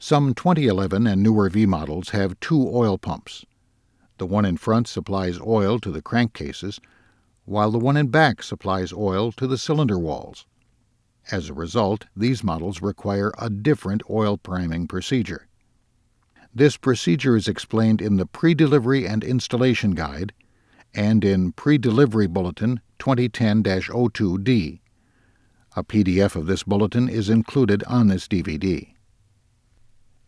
Some 2011 and newer V models have two oil pumps. The one in front supplies oil to the crankcases, while the one in back supplies oil to the cylinder walls. As a result, these models require a different oil priming procedure. This procedure is explained in the Pre-Delivery and Installation Guide and in Pre-Delivery Bulletin 2010-02D. A PDF of this bulletin is included on this DVD.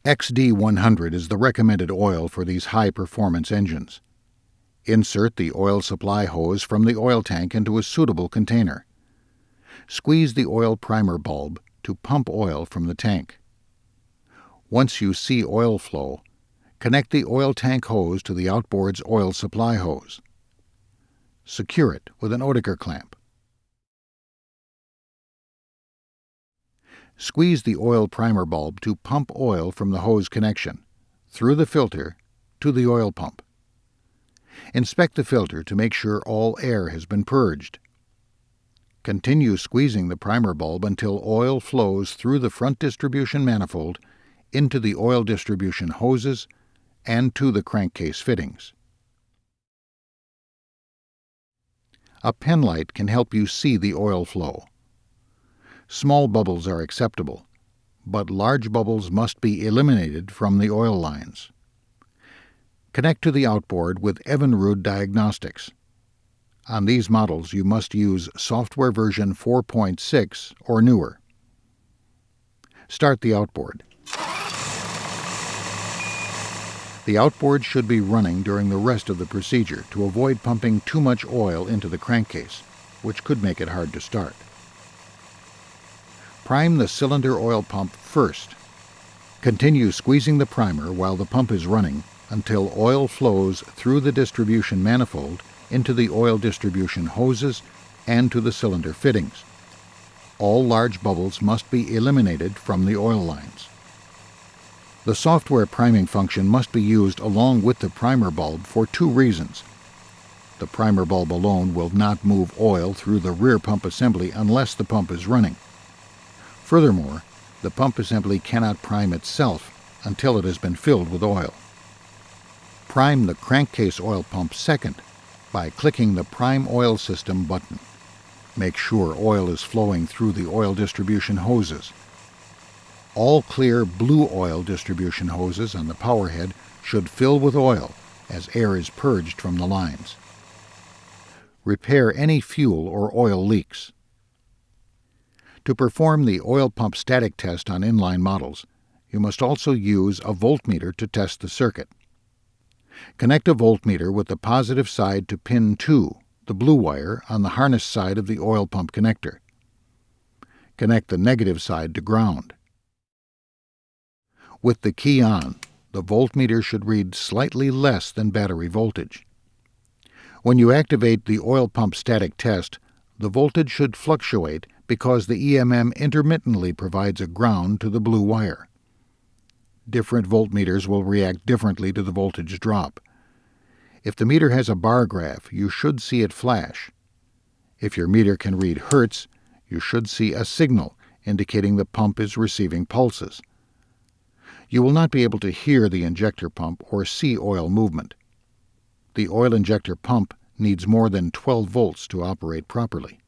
XD100 is the recommended oil for these high-performance engines. Insert the oil supply hose from the oil tank into a suitable container. Squeeze the oil primer bulb to pump oil from the tank. Once you see oil flow, connect the oil tank hose to the outboard's oil supply hose. Secure it with an Oetiker clamp. Squeeze the oil primer bulb to pump oil from the hose connection, through the filter, to the oil pump. Inspect the filter to make sure all air has been purged. Continue squeezing the primer bulb until oil flows through the front distribution manifold into the oil distribution hoses and to the crankcase fittings. A pen light can help you see the oil flow. Small bubbles are acceptable, but large bubbles must be eliminated from the oil lines. Connect to the outboard with Evinrude diagnostics. On these models, you must use software version 4.6 or newer. Start the outboard. The outboard should be running during the rest of the procedure to avoid pumping too much oil into the crankcase, which could make it hard to start. Prime the cylinder oil pump first. Continue squeezing the primer while the pump is running until oil flows through the distribution manifold into the oil distribution hoses and to the cylinder fittings. All large bubbles must be eliminated from the oil lines. The software priming function must be used along with the primer bulb for two reasons. The primer bulb alone will not move oil through the rear pump assembly unless the pump is running. Furthermore, the pump assembly cannot prime itself until it has been filled with oil. Prime the crankcase oil pump second by clicking the Prime Oil System button. Make sure oil is flowing through the oil distribution hoses. All clear blue oil distribution hoses on the power head should fill with oil as air is purged from the lines. Repair any fuel or oil leaks. To perform the oil pump static test on inline models, you must also use a voltmeter to test the circuit. Connect a voltmeter with the positive side to pin 2, the blue wire, on the harness side of the oil pump connector. Connect the negative side to ground. With the key on, the voltmeter should read slightly less than battery voltage. When you activate the oil pump static test, the voltage should fluctuate because the EMM intermittently provides a ground to the blue wire. Different voltmeters will react differently to the voltage drop. If the meter has a bar graph, you should see it flash. If your meter can read hertz, you should see a signal indicating the pump is receiving pulses. You will not be able to hear the injector pump or see oil movement. The oil injector pump needs more than 12 volts to operate properly.